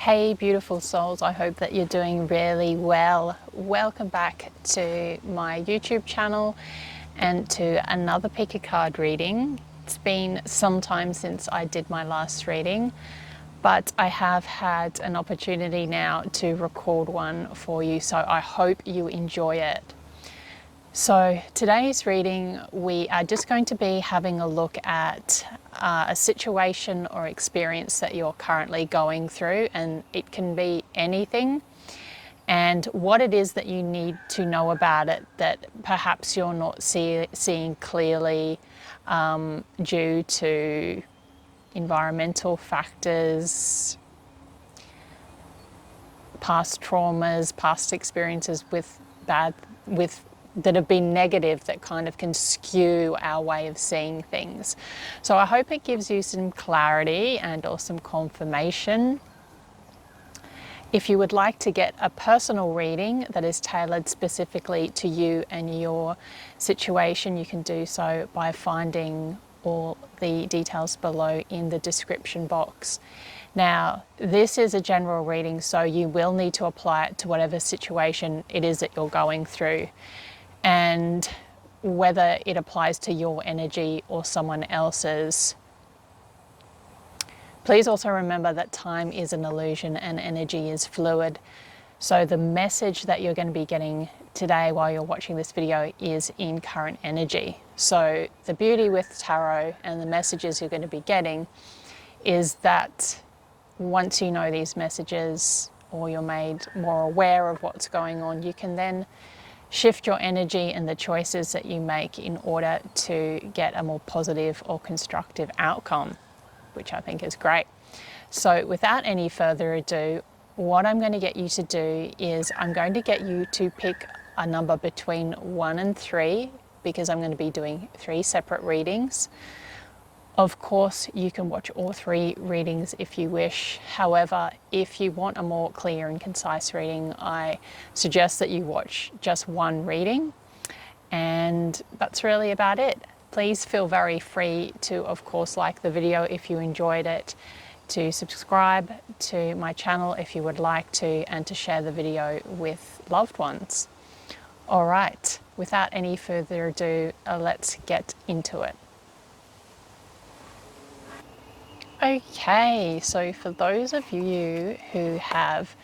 Hey beautiful souls, I hope that you're doing really well. Welcome back to my YouTube channel and to another pick a card reading. It's been some time since I did my last reading, but I have had an opportunity now to record one for you, so I hope you enjoy it. So today's reading, we are just going to be having a look at a situation or experience that you're currently going through, and it can be anything, and what it is that you need to know about it that perhaps you're not seeing clearly due to environmental factors, past traumas, past experiences that have been negative, that kind of can skew our way of seeing things. So I hope it gives you some clarity and or some confirmation. If you would like to get a personal reading that is tailored specifically to you and your situation, you can do so by finding all the details below in the description box. Now, this is a general reading, so you will need to apply it to whatever situation it is that you're going through, and whether it applies to your energy or someone else's. Please also remember that time is an illusion and energy is fluid. So the message that you're going to be getting today while you're watching this video is in current energy. So the beauty with tarot and the messages you're going to be getting is that once you know these messages, or you're made more aware of what's going on, you can then shift your energy and the choices that you make in order to get a more positive or constructive outcome, which I think is great. So without any further ado, what I'm going to get you to do is I'm going to get you to pick a number between 1 and 3, because I'm going to be doing 3 separate readings. Of course, you can watch all 3 readings if you wish. However, if you want a more clear and concise reading, I suggest that you watch just 1 reading, and that's really about it. Please feel very free to, of course, like the video if you enjoyed it, to subscribe to my channel if you would like to, and to share the video with loved ones. All right, without any further ado, let's get into it. Okay, so for those of you who have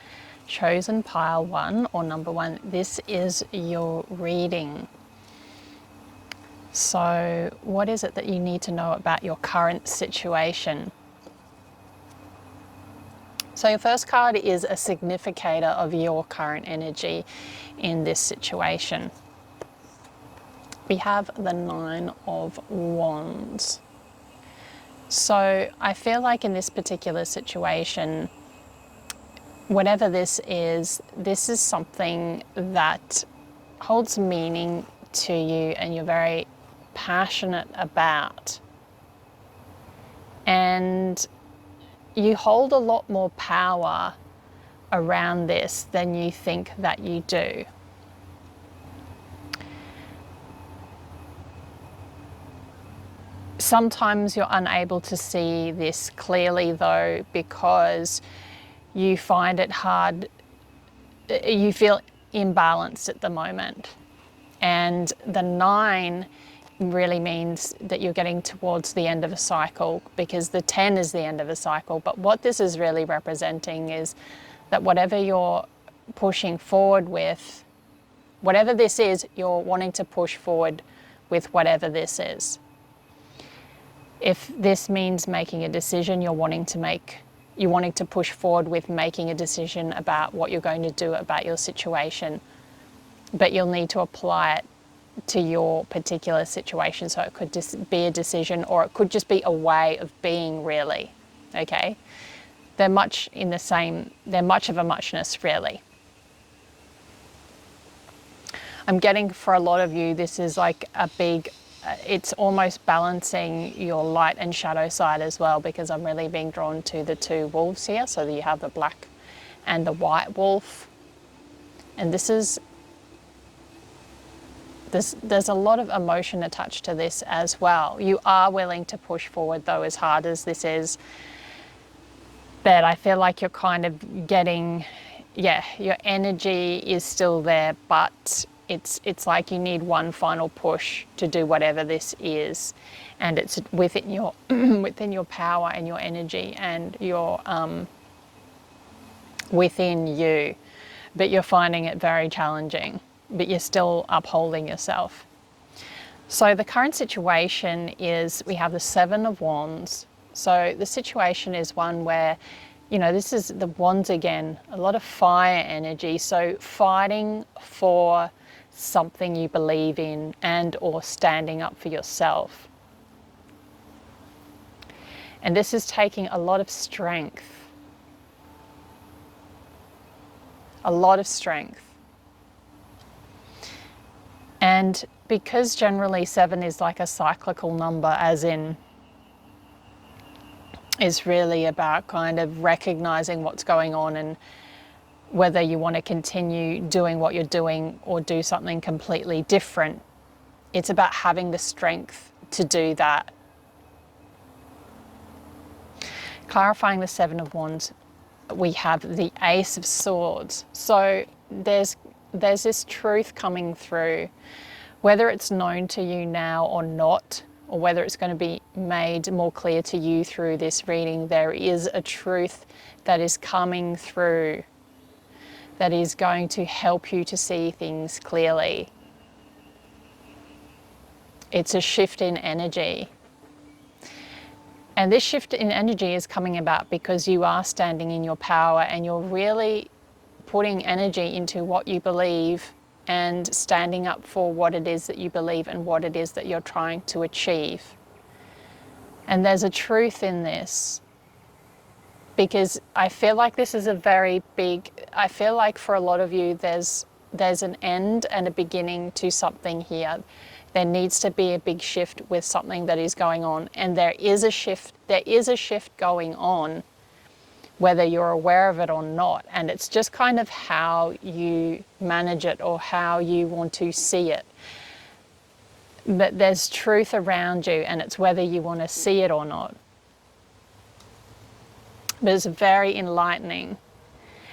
chosen pile 1 or number 1, this is your reading. So what is it that you need to know about your current situation? So your first card is a significator of your current energy in this situation. We have the 9 of Wands. So I feel like in this particular situation, whatever this is something that holds meaning to you and you're very passionate about. And you hold a lot more power around this than you think that you do. Sometimes you're unable to see this clearly though, because you find it hard, you feel imbalanced at the moment. And the 9 really means that you're getting towards the end of a cycle, because the 10 is the end of a cycle. But what this is really representing is that whatever you're pushing forward with, whatever this is, you're wanting to push forward with whatever this is. If this means making a decision, you're wanting to push forward with making a decision about what you're going to do about your situation, but you'll need to apply it to your particular situation. So it could just be a decision, or it could just be a way of being, really. Okay? They're much of a muchness, really. I'm getting, for a lot of you, this is like a big, it's almost balancing your light and shadow side as well, because I'm really being drawn to the 2 wolves here. So you have the black and the white wolf. And there's a lot of emotion attached to this as well. You are willing to push forward though, as hard as this is. But I feel like you're kind of getting, yeah, your energy is still there, but it's like you need one final push to do whatever this is, and it's within your within your power and your energy and your within you, but you're finding it very challenging, but you're still upholding yourself. So the current situation is we have the Seven of Wands. So the situation is one where, you know, this is the wands again, a lot of fire energy. So fighting for something you believe in and or standing up for yourself. And this is taking a lot of strength. A lot of strength. And because generally 7 is like a cyclical number, as in is really about kind of recognizing what's going on and whether you want to continue doing what you're doing or do something completely different. It's about having the strength to do that. Clarifying the Seven of Wands, we have the Ace of Swords. So there's this truth coming through, whether it's known to you now or not, or whether it's going to be made more clear to you through this reading. There is a truth that is coming through that is going to help you to see things clearly. It's a shift in energy. And this shift in energy is coming about because you are standing in your power and you're really putting energy into what you believe and standing up for what it is that you believe and what it is that you're trying to achieve. And there's a truth in this, because I feel like this is a very big, I feel like for a lot of you there's an end and a beginning to something here. There needs to be a big shift with something that is going on, and there is a shift going on, whether you're aware of it or not. And it's just kind of how you manage it or how you want to see it. But there's truth around you, and it's whether you want to see it or not. But it's very enlightening.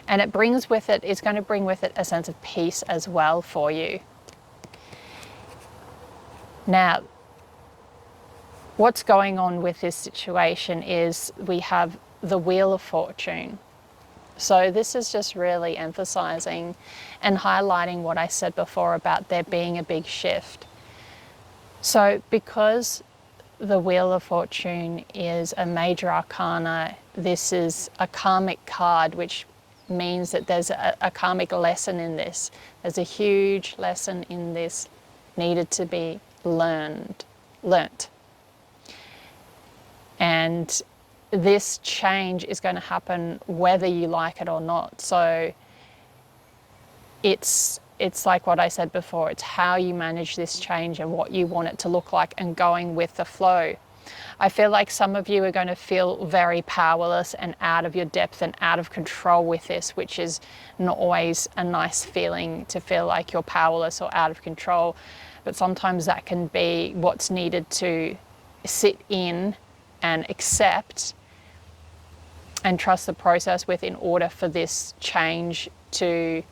And it brings with it, it's going to bring with it a sense of peace as well for you. Now, what's going on with this situation is we have the Wheel of Fortune. So this is just really emphasizing and highlighting what I said before about there being a big shift. So because the Wheel of Fortune is a major arcana, this is a karmic card, which means that there's a karmic lesson in this. There's a huge lesson in this needed to be learnt. And this change is going to happen whether you like it or not. So it's like what I said before, it's how you manage this change and what you want it to look like and going with the flow. I feel like some of you are going to feel very powerless and out of your depth and out of control with this, which is not always a nice feeling, to feel like you're powerless or out of control. But sometimes that can be what's needed to sit in and accept and trust the process with, in order for this change to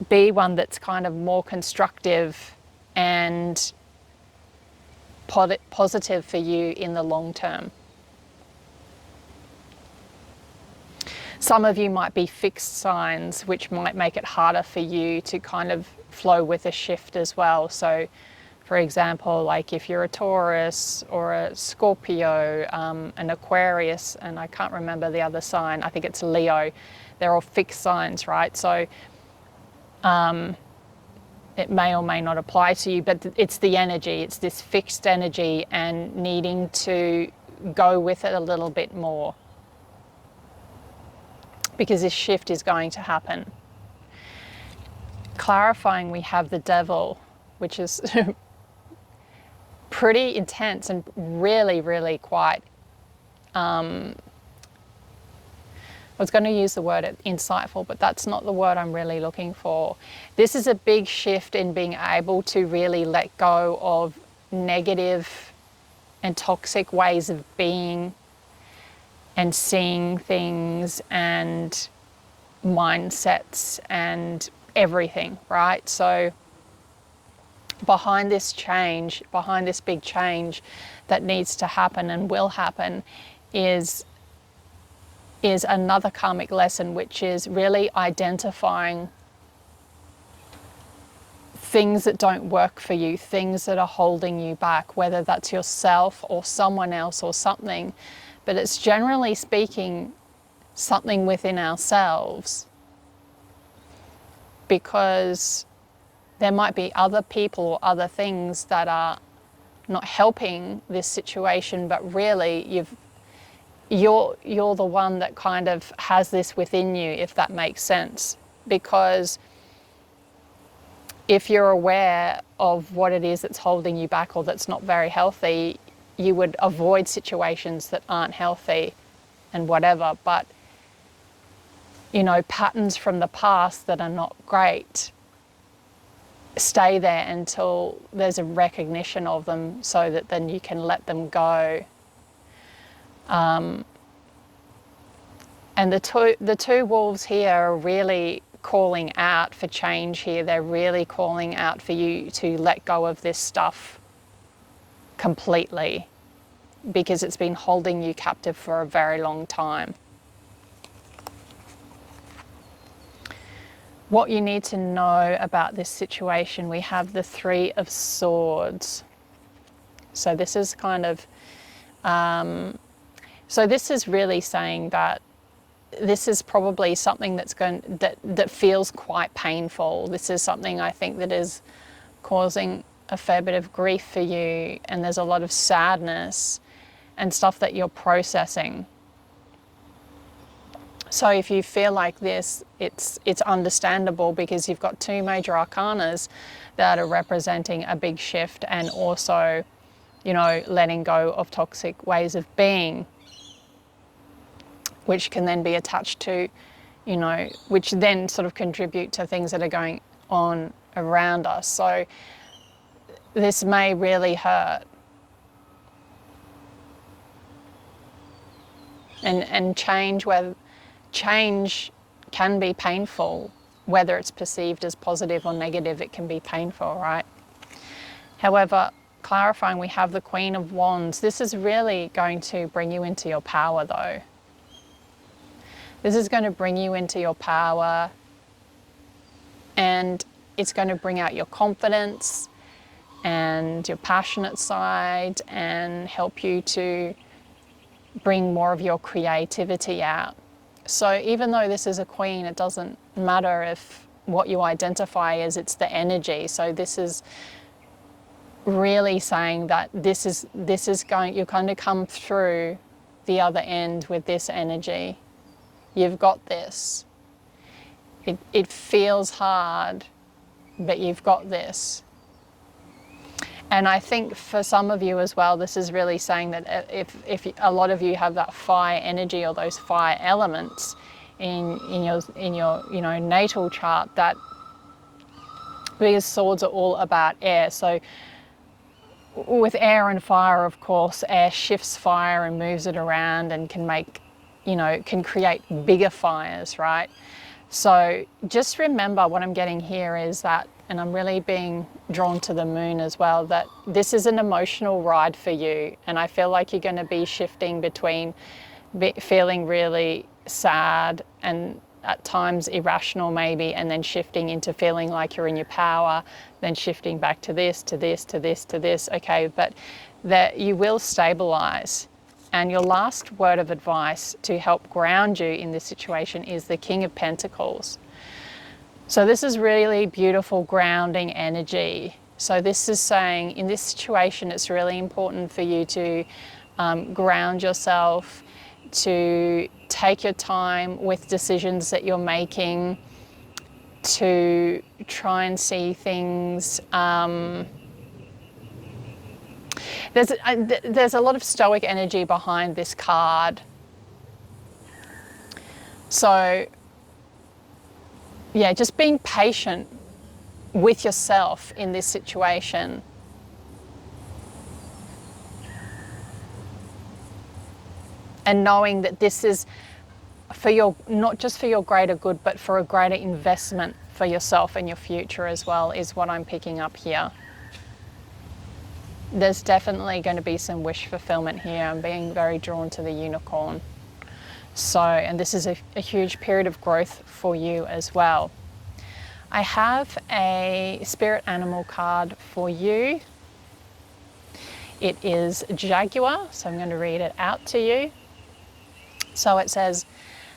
be one that's kind of more constructive and positive for you in the long term. Some of you might be fixed signs, which might make it harder for you to kind of flow with a shift as well. So for example, like if you're a Taurus or a Scorpio, an Aquarius, and I can't remember the other sign, I think it's Leo, they're all fixed signs, right? So it may or may not apply to you, but it's the energy, it's this fixed energy and needing to go with it a little bit more, because this shift is going to happen. Clarifying, we have the Devil, which is pretty intense and really, really quite, I was going to use the word insightful, but that's not the word I'm really looking for. This is a big shift in being able to really let go of negative and toxic ways of being and seeing things and mindsets and everything, right? So behind this change, behind this big change that needs to happen and will happen is another karmic lesson, which is really identifying things that don't work for you, things that are holding you back, whether that's yourself or someone else or something. But it's generally speaking something within ourselves, because there might be other people or other things that are not helping this situation, but really you're the one that kind of has this within you, if that makes sense. Because if you're aware of what it is that's holding you back or that's not very healthy, you would avoid situations that aren't healthy and whatever. But, you know, patterns from the past that are not great stay there until there's a recognition of them, so that then you can let them go. And the two wolves here are really calling out for change here. They're really calling out for you to let go of this stuff completely, because it's been holding you captive for a very long time. What you need to know about this situation, we have the Three of Swords. So this is kind of, so this is really saying that this is probably something that feels quite painful. This is something I think that is causing a fair bit of grief for you, and there's a lot of sadness and stuff that you're processing. So if you feel like this, it's understandable, because you've got two major arcanas that are representing a big shift, and also, you know, letting go of toxic ways of being, which can then be attached to, you know, which then sort of contribute to things that are going on around us. So this may really hurt. And change can be painful, whether it's perceived as positive or negative, it can be painful, right? However, clarifying, we have the Queen of Wands. This is really going to bring you into your power, though. This is going to bring you into your power, and it's going to bring out your confidence and your passionate side, and help you to bring more of your creativity out. So even though this is a queen, it doesn't matter if what you identify as, it's the energy. So this is really saying that you're going to come through the other end with this energy. You've got this. It feels hard, but you've got this. And I think for some of you as well, this is really saying that if a lot of you have that fire energy or those fire elements in your you know, natal chart, that because swords are all about air. So with air and fire, of course, air shifts fire and moves it around and can make, you know, can create bigger fires, right? So just remember, what I'm getting here is that, and I'm really being drawn to the moon as well, that this is an emotional ride for you. And I feel like you're going to be shifting between feeling really sad and at times irrational maybe, and then shifting into feeling like you're in your power, then shifting back to this, to this, to this, to this. Okay, but that you will stabilize. And your last word of advice to help ground you in this situation is the King of Pentacles. So this is really beautiful grounding energy. So this is saying in this situation, it's really important for you to ground yourself, to take your time with decisions that you're making, to try and see things. There's a lot of stoic energy behind this card. So yeah, just being patient with yourself in this situation. And knowing that this is for your, not just for your greater good, but for a greater investment for yourself and your future as well, is what I'm picking up here. There's definitely going to be some wish fulfillment here. I'm being very drawn to the unicorn. So, and this is a huge period of growth for you as well. I have a spirit animal card for you. It is Jaguar, so I'm going to read it out to you. So it says,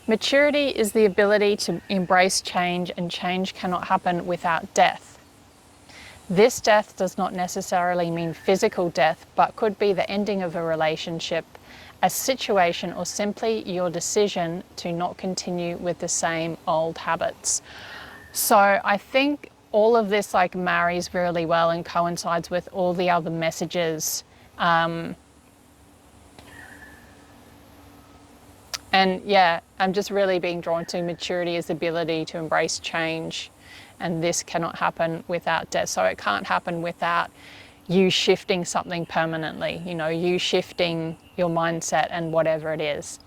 maturity is the ability to embrace change, and change cannot happen without death. This death does not necessarily mean physical death, but could be the ending of a relationship, a situation, or simply your decision to not continue with the same old habits. So I think all of this like marries really well and coincides with all the other messages. And yeah, I'm just really being drawn to maturity as the ability to embrace change. And this cannot happen without death. So it can't happen without you shifting something permanently, you know, you shifting your mindset and whatever it is.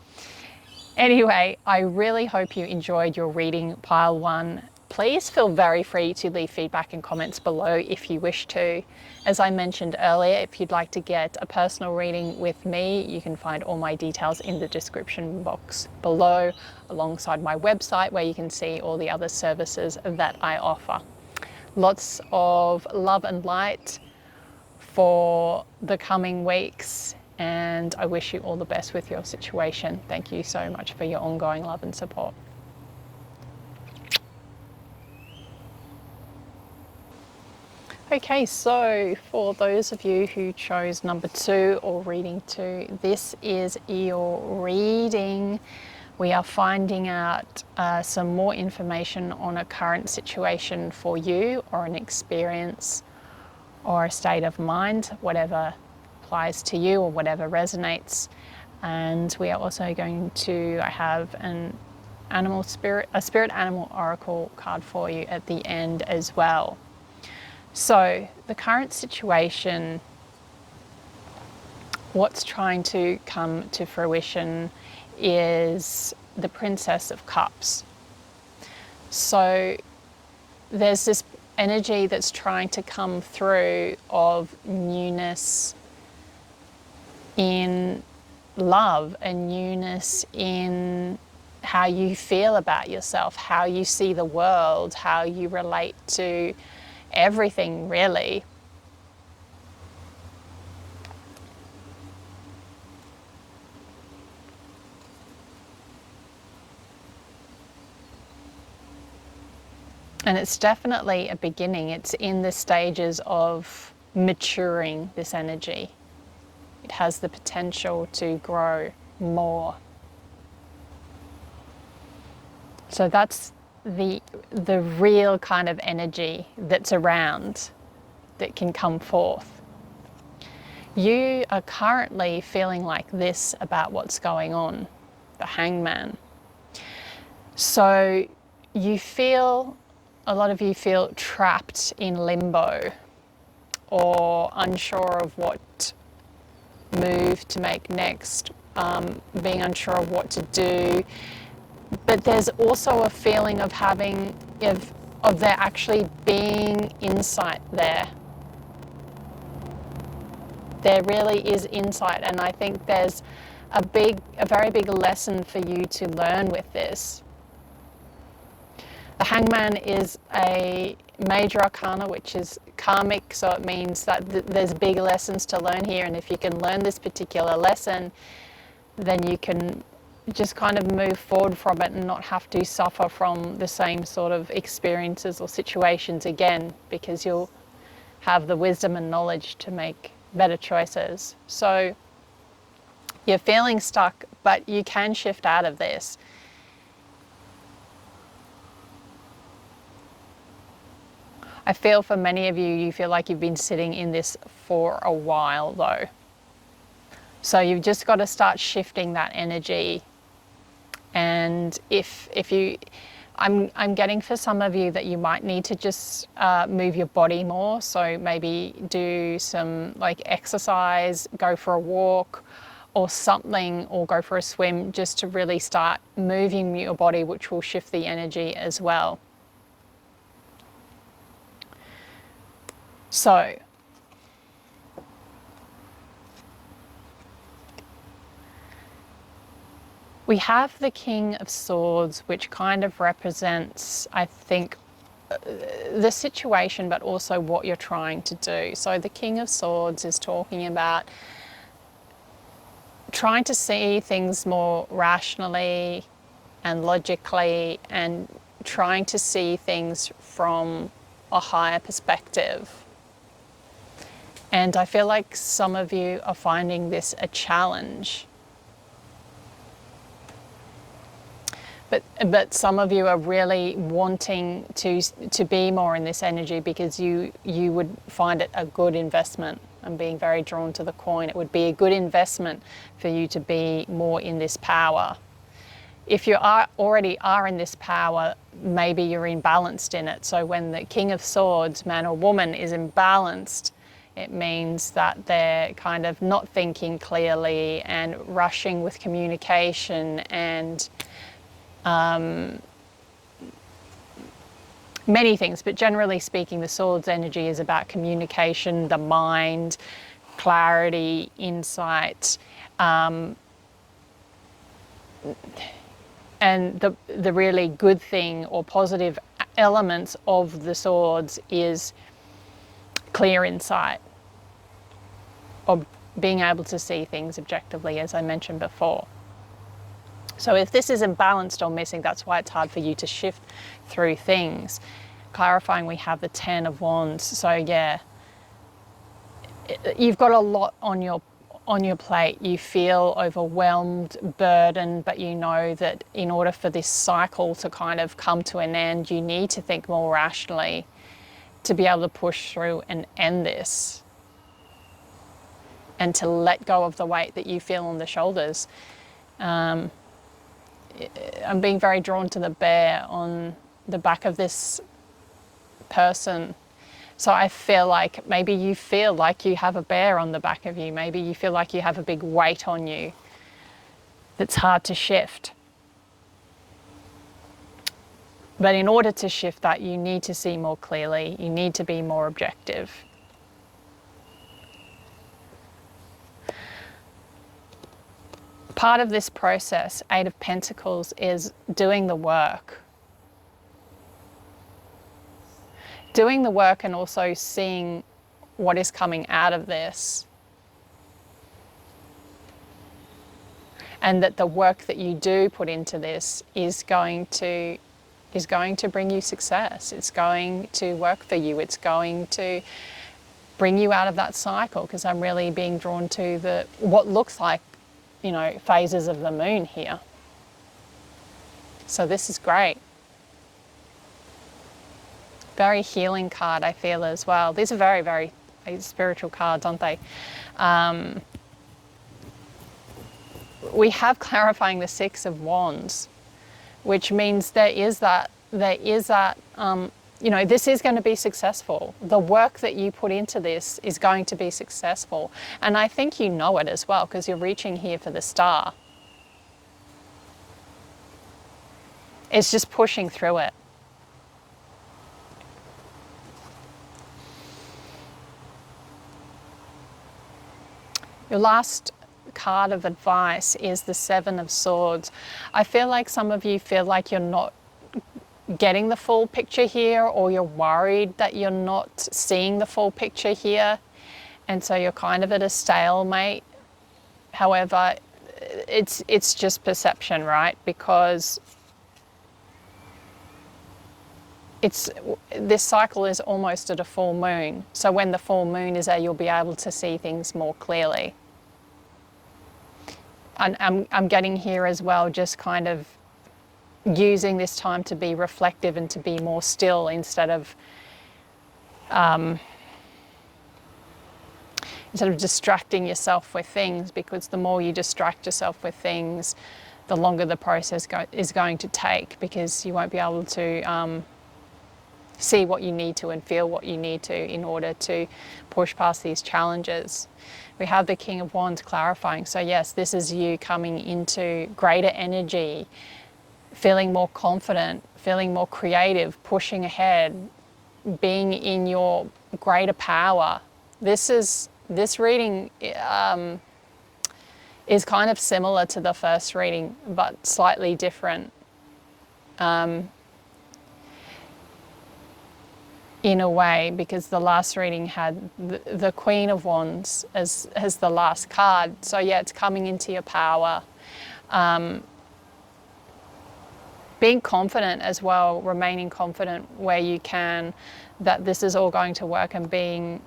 Anyway, I really hope you enjoyed your reading, pile one. Please feel very free to leave feedback and comments below if you wish to. As I mentioned earlier, if you'd like to get a personal reading with me, you can find all my details in the description box below, alongside my website where you can see all the other services that I offer. Lots of love and light for the coming weeks, and I wish you all the best with your situation. Thank you so much for your ongoing love and support. Okay, so for those of you who chose number 2 or reading 2, this is your reading. We are finding out some more information on a current situation for you, or an experience, or a state of mind, whatever applies to you or whatever resonates. And we are also going to, I have a spirit animal oracle card for you at the end as well. So the current situation, what's trying to come to fruition is the Princess of Cups. So there's this energy that's trying to come through of newness in love, and newness in how you feel about yourself, how you see the world, how you relate to everything really. And it's definitely a beginning. It's in the stages of maturing, this energy. It has the potential to grow more. So that's the real kind of energy that's around, that can come forth. You are currently feeling like this about what's going on, the Hangman. So you feel, a lot of you feel trapped in limbo, or unsure of what move to make next, being unsure of what to do. But there's also a feeling of having, of there actually being insight there. There really is insight, and I think there's a very big lesson for you to learn with this. The Hangman is a major arcana, which is karmic, so it means that there's big lessons to learn here, and if you can learn this particular lesson, then you can just kind of move forward from it and not have to suffer from the same sort of experiences or situations again, because you'll have the wisdom and knowledge to make better choices. So you're feeling stuck, but you can shift out of this. I feel for many of you, you feel like you've been sitting in this for a while though. So you've just got to start shifting that energy. And if you, I'm getting for some of you that you might need to just move your body more. So maybe do some like exercise, go for a walk, or something, or go for a swim, just to really start moving your body, which will shift the energy as well. So we have the King of Swords, which kind of represents, I think, the situation, but also what you're trying to do. So the King of Swords is talking about trying to see things more rationally and logically, and trying to see things from a higher perspective. And I feel like some of you are finding this a challenge. But some of you are really wanting to be more in this energy, because you would find it a good investment. I'm being very drawn to the coin. It would be a good investment for you to be more in this power. If you already are in this power, maybe you're imbalanced in it. So when the King of Swords, man or woman, is imbalanced, it means that they're kind of not thinking clearly and rushing with communication and many things, but generally speaking, the Swords energy is about communication, the mind, clarity, insight, and the really good thing or positive elements of the Swords is clear insight, or being able to see things objectively, as I mentioned before. So if this is imbalanced or missing, that's why it's hard for you to shift through things. Clarifying, we have the 10 of Wands. So yeah, you've got a lot on your plate. You feel overwhelmed, burdened, but you know that in order for this cycle to kind of come to an end, you need to think more rationally to be able to push through and end this, and to let go of the weight that you feel on the shoulders. I'm being very drawn to the bear on the back of this person. So I feel like maybe you feel like you have a bear on the back of you. Maybe you feel like you have a big weight on you that's hard to shift. But in order to shift that, you need to see more clearly. You need to be more objective. Part of this process, 8 of Pentacles, is doing the work. Doing the work and also seeing what is coming out of this. And that the work that you do put into this is going to bring you success. It's going to work for you. It's going to bring you out of that cycle, because I'm really being drawn to what looks like, you know, phases of the moon here. So this is great. Very healing card, I feel, as well. These are very, very spiritual cards, aren't they? We have clarifying the 6 of Wands, which means there is that, you know, this is going to be successful. The work that you put into this is going to be successful. And I think you know it as well, because you're reaching here for the star. It's just pushing through it. Your last card of advice is the 7 of Swords. I feel like some of you feel like you're not getting the full picture here, or you're worried that you're not seeing the full picture here, and so you're kind of at a stalemate. However, it's just perception, right? Because this cycle is almost at a full moon. So when the full moon is there, you'll be able to see things more clearly. And I'm getting here as well, just kind of using this time to be reflective and to be more still, instead of distracting yourself with things, because the more you distract yourself with things, the longer the process is going to take, because you won't be able to see what you need to and feel what you need to in order to push past these challenges. We have the King of Wands clarifying. So yes, this is you coming into greater energy, feeling more confident, feeling more creative, pushing ahead, being in your greater power. This reading is kind of similar to the first reading, but slightly different. In a way, because the last reading had the Queen of Wands as the last card. So yeah, it's coming into your power. Being confident as well, remaining confident where you can, that this is all going to work, and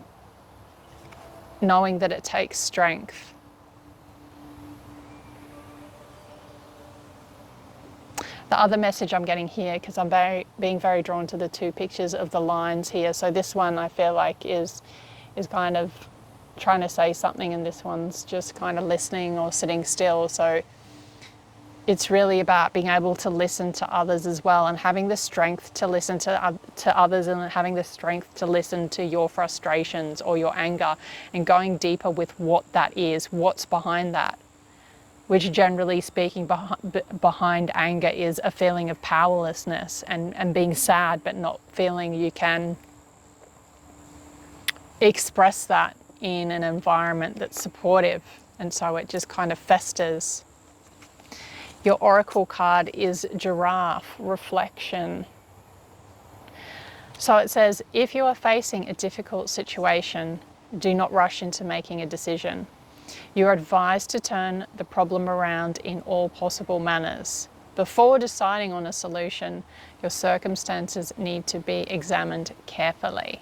knowing that it takes strength. The other message I'm getting here, because I'm being very drawn to the two pictures of the lines here. So this one I feel like is kind of trying to say something, and this one's just kind of listening or sitting still. So it's really about being able to listen to others as well, and having the strength to listen to others, and having the strength to listen to your frustrations or your anger, and going deeper with what that is, what's behind that. Which, generally speaking, behind anger is a feeling of powerlessness and being sad, but not feeling you can express that in an environment that's supportive. And so it just kind of festers. Your oracle card is Giraffe, reflection. So it says, if you are facing a difficult situation, do not rush into making a decision. You are advised to turn the problem around in all possible manners. Before deciding on a solution, your circumstances need to be examined carefully.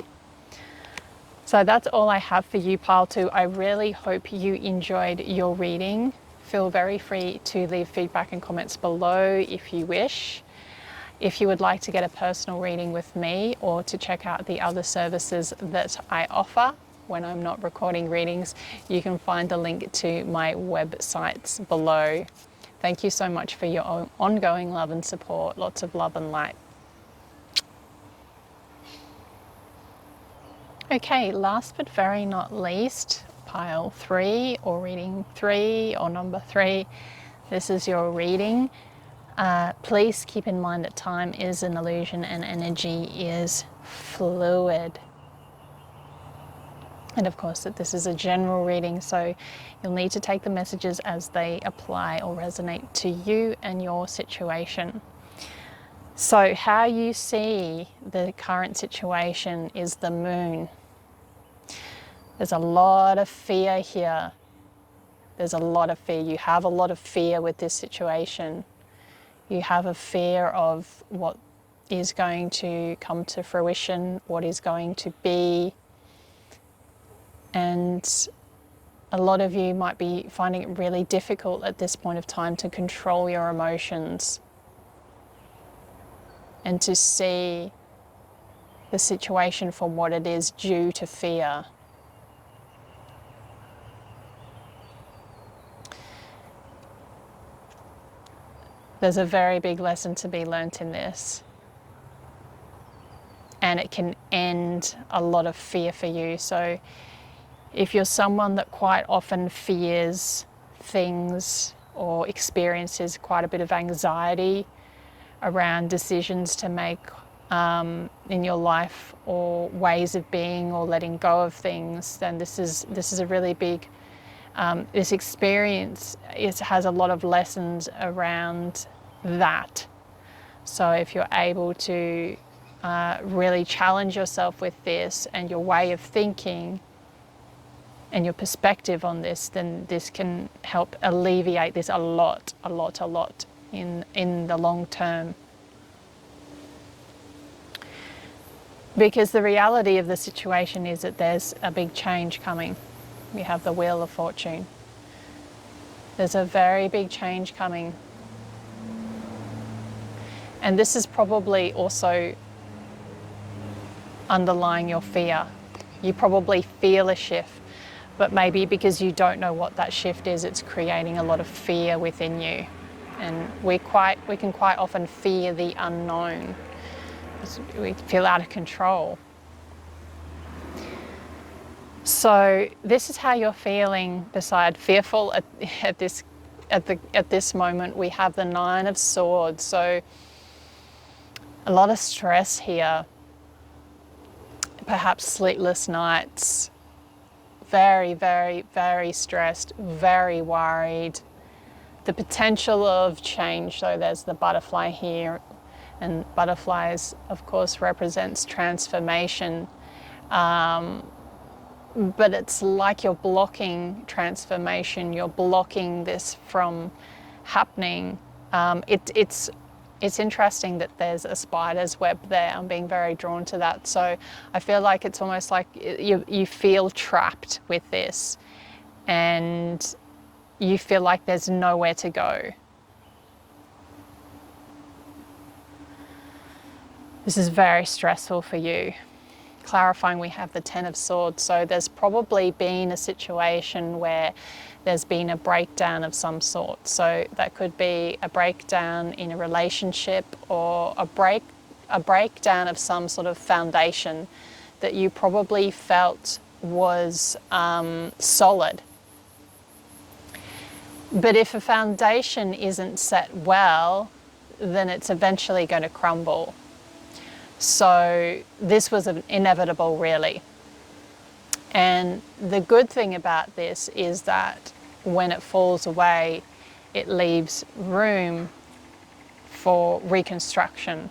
So that's all I have for you, Pile 2. I really hope you enjoyed your reading. Feel very free to leave feedback and comments below if you wish. If you would like to get a personal reading with me, or to check out the other services that I offer when I'm not recording readings, you can find the link to my websites below. Thank you so much for your ongoing love and support. Lots of love and light. Okay, last but very not least, Pile 3, or reading 3, or number 3. This is your reading. Please keep in mind that time is an illusion and energy is fluid. And of course that this is a general reading, so you'll need to take the messages as they apply or resonate to you and your situation. So how you see the current situation is the moon. There's a lot of fear here. There's a lot of fear. You have a lot of fear with this situation. You have a fear of what is going to come to fruition, what is going to be. And a lot of you might be finding it really difficult at this point of time to control your emotions and to see the situation for what it is, due to fear. There's a very big lesson to be learnt in this. And it can end a lot of fear for you. So if you're someone that quite often fears things or experiences quite a bit of anxiety around decisions to make in your life, or ways of being or letting go of things, then this is a really big, this experience has a lot of lessons around that. So if you're able to really challenge yourself with this and your way of thinking and your perspective on this, then this can help alleviate this a lot in the long term. Because the reality of the situation is that there's a big change coming. We have the Wheel of Fortune. There's a very big change coming. And this is probably also underlying your fear. You probably feel a shift, but maybe because you don't know what that shift is, it's creating a lot of fear within you. And we can quite often fear the unknown. We feel out of control. So this is how you're feeling. Beside fearful at this moment, we have the Nine of Swords. So a lot of stress here, perhaps sleepless nights, very, very, very stressed, very worried. The potential of change. So there's the butterfly here, and butterflies, of course, represents transformation. But it's like you're blocking transformation. You're blocking this from happening. It's interesting that there's a spider's web there. I'm being very drawn to that. So I feel like it's almost like you feel trapped with this, and you feel like there's nowhere to go. This is very stressful for you. Clarifying, we have the Ten of Swords. So there's probably been a situation where there's been a breakdown of some sort. So that could be a breakdown in a relationship, or a breakdown of some sort of foundation that you probably felt was solid. But if a foundation isn't set well, then it's eventually going to crumble. So this was inevitable, really. And the good thing about this is that when it falls away, it leaves room for reconstruction.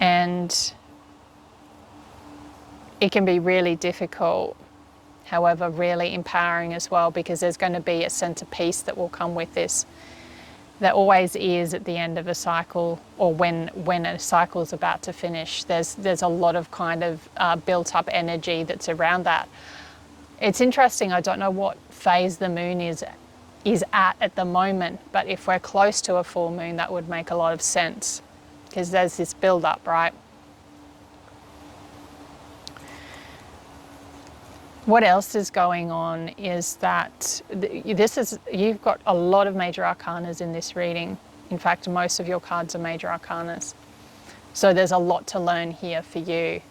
And it can be really difficult, however, really empowering as well, because there's going to be a sense of peace that will come with this. There always is at the end of a cycle, or when a cycle is about to finish. There's a lot of kind of built up energy that's around that. It's interesting, I don't know what phase the moon is at the moment, but if we're close to a full moon, that would make a lot of sense, because there's this build up, right? What else is going on is that you've got a lot of major arcanas in this reading. In fact, most of your cards are major arcanas. So there's a lot to learn here for you.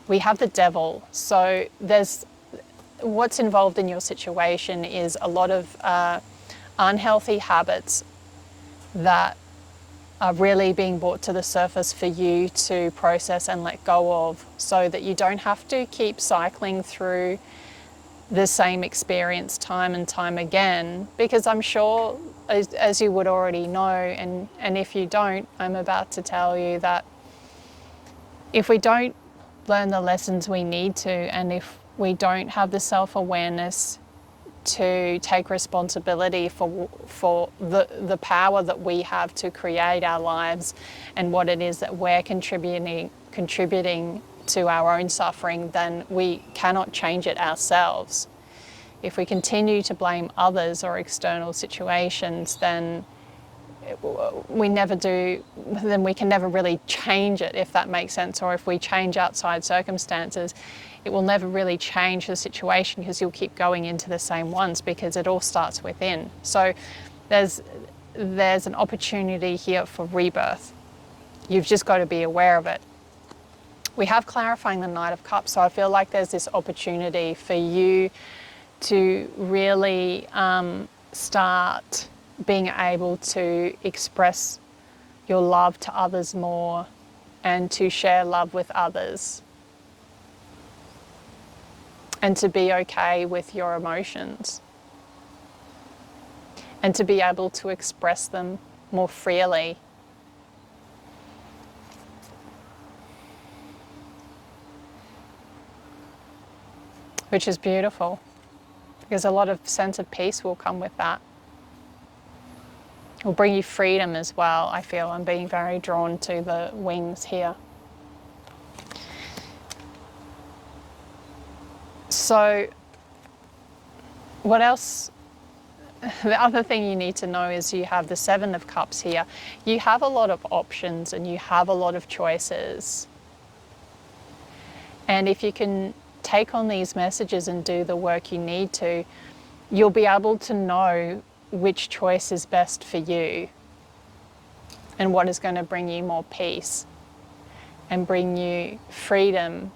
We have the Devil. So what's involved in your situation is a lot of unhealthy habits that are really being brought to the surface for you to process and let go of, so that you don't have to keep cycling through the same experience time and time again. Because I'm sure, as you would already know, and if you don't, I'm about to tell you that if we don't learn the lessons we need to, and if we don't have the self-awareness to take responsibility for the power that we have to create our lives and what it is that we're contributing to our own suffering, then we cannot change it ourselves. If we continue to blame others or external situations, then we can never really change it, if that makes sense. Or if we change outside circumstances, it will never really change the situation, because you'll keep going into the same ones, because it all starts within. So there's an opportunity here for rebirth. You've just got to be aware of it. We have clarifying the Knight of Cups, so I feel like there's this opportunity for you to really start being able to express your love to others more, and to share love with others, and to be okay with your emotions, and to be able to express them more freely. Which is beautiful, because a lot of sense of peace will come with that. It will bring you freedom as well, I feel. I'm being very drawn to the wings here. So what else? The other thing you need to know is you have the Seven of Cups here. You have a lot of options and you have a lot of choices. And if you can take on these messages and do the work you need to, you'll be able to know which choice is best for you. and what is going to bring you more peace and bring you freedom.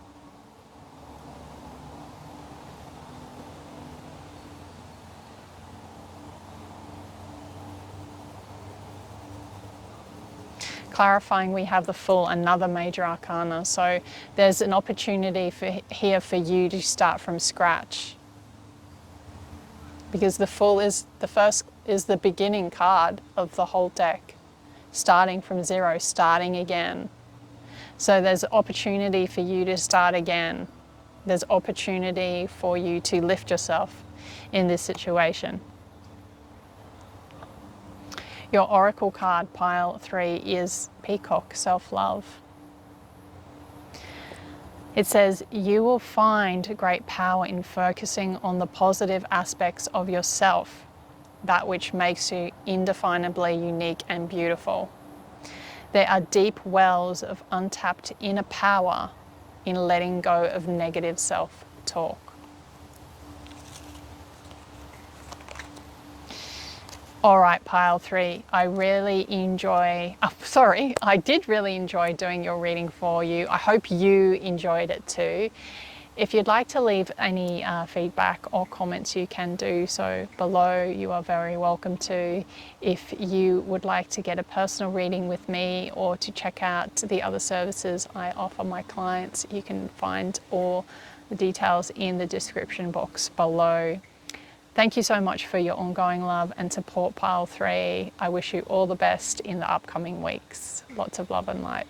Clarifying, we have the Fool, another major arcana. So there's an opportunity here for you to start from scratch. Because the Fool is the beginning card of the whole deck. Starting from zero, starting again. So there's opportunity for you to start again. There's opportunity for you to lift yourself in this situation. Your oracle card, pile 3, is Peacock, self-love. It says, you will find great power in focusing on the positive aspects of yourself, that which makes you indefinably unique and beautiful. There are deep wells of untapped inner power in letting go of negative self-talk. All right, pile 3, I did really enjoy doing your reading for you. I hope you enjoyed it too. If you'd like to leave any feedback or comments, you can do so below. You are very welcome to. If you would like to get a personal reading with me or to check out the other services I offer my clients, you can find all the details in the description box below. Thank you so much for your ongoing love and support, pile 3. I wish you all the best in the upcoming weeks. Lots of love and light.